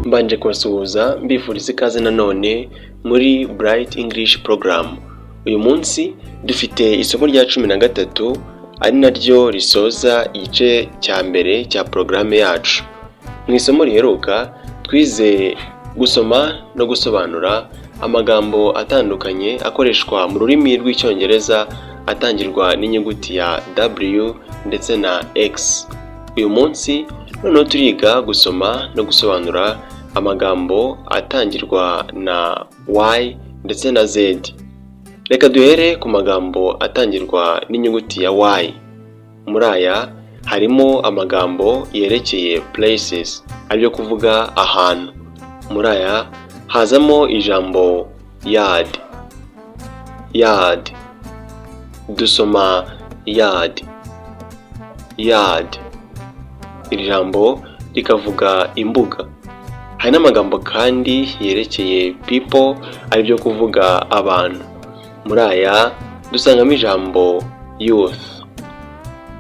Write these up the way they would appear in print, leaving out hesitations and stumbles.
Mbanje kubasuhuza mbifuriza ikaze nanone muri Bright English Program. Uyu munsi dufite isomo rya 13 ari naryo risoza igice cya mbere cya programme yacu. Mu isomo riheruka twize gusoma no gusobanura amagambo atandukanye akoreshwa mu rurimi rw'icyongereza atangirwa n'inyuguti ya W ndetse na X. Uyu munsi noneho turiga gusoma no gusobanura amagambo atangirwa na Y ndetse na Z. Reka duhere ku magambo atangirwa n'inyuguti ya Y. Muri aya harimo amagambo yerekeye places, aribyo kuvuga ahantu. Muri aya hazamo ijambo yard. Yard. Dusoma yard. Yard. Iri jambo rikavuga imbuga. Hari n'amagambo kandi yerekeye people, aribyo kuvuga abantu. Muri aya dusangamo ijambo youth.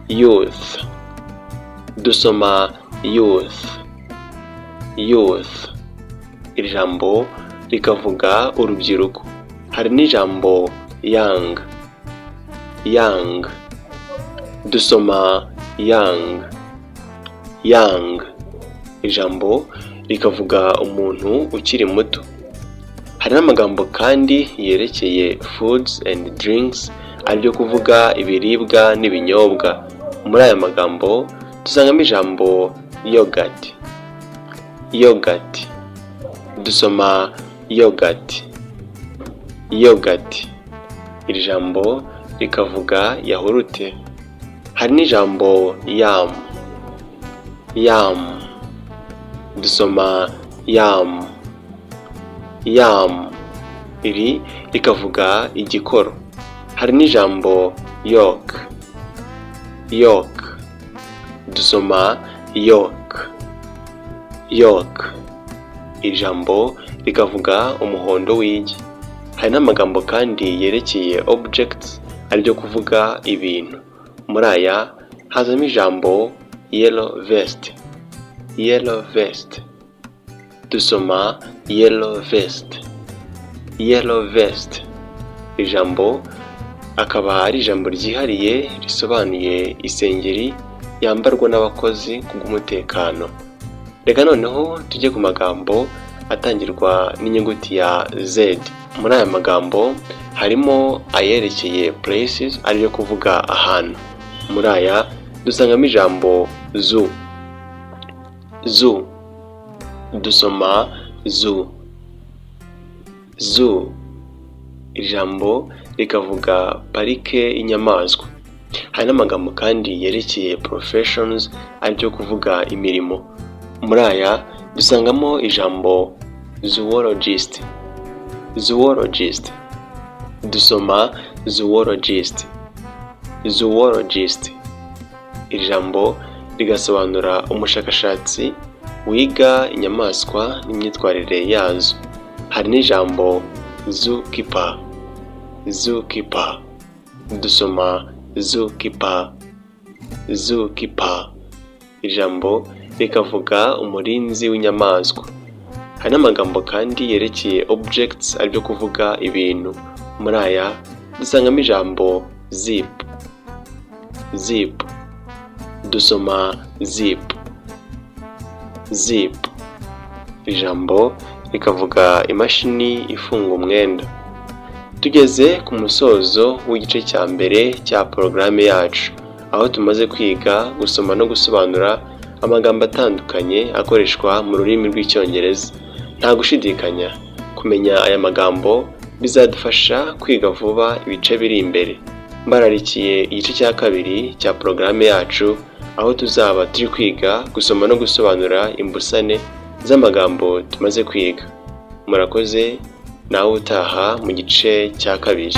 Youth. Dusoma youth. Youth. Iri jambo rikavuga urubyiruko. Hari n'ijambo young. Young. Dusoma young. Young. Ijambo rikavuga umuntu ukiri muto. Hari n'amagambo kandi yerekeye foods and drinks, aribyo kuvuga ibiribwa n'ibinyobwa. Muri aya magambo dusangamo ijambo yogurt. Yogurt. Dusoma yogurt. Yogurt. Iri jambo rikavuga yahurute. Hari n'ijambo yam. Yam. Dusoma yam. Yam. Iri rikavuga igikoro. Hari n'ijambo yolk. Yolk. Dusoma yolk. Yolk. Iri jambo rikavuga umuhondo w'igi. Hari n'amagambo kandi yerekeye objects, aribyo kuvuga ibintu. Muri aya hazamo ijambo yellow vest. Yellow vest. Dusoma yellow vest. Yellow vest. Ijambo akaba ari ijambo ryihariye risobanuye isengeri yambarwa n'abakozi kubw'umutekano. Reka noneho tujye ku magambo atangirwa n'inyuguti ya Z. Muri aya magambo harimo ayerekeye places, ariyo kuvuga ahantu. Muri aya dusangamo ijambo zoo. Zoo. Dusoma zoo. Zoo. Ijambo rikavuga parike y'inyamaswa. Hari n'amagambo kandi yerekeye professions, aribyo kuvuga imirimo. Muri aya dusangamo ijambo zoologist. Zoologist. Dusoma zoologist. Zoologist. Ijambo rigasobanura umushakashatsi wiga inyamaswa n'imyitwarire yazo. Hari n'ijambo zookeeper. Zookeeper. Dusoma zookeeper. Zookeeper. Ijambo rikavuga umurinzi w'inyamaswa. Hari n'amagambo kandi yerekeye objects, aribyo kuvuga ibintu. Muri aya dusangamo ijambo zip. Zip. Dusoma zip. Zip. Ijambo rikavuga imashini ifunga umwenda. Tugeze ku musozo w'igice cya mbere cya programme yacu, aho tumaze kwiga gusoma no gusobanura amagambo atandukanye akoreshwa mu rurimi rw'icyongereza. Nta gushidikanya kumenya aya magambo bizadufasha kwiga vuba ibice biri imbere. Mbararikiye igice cya kabiri cya programme yacu, aho tuzaba turi kwiga gusoma no gusobanura imbusane z'amagambo tumaze kwiga. Murakoze, nawe utaha mu gice cya kabiri.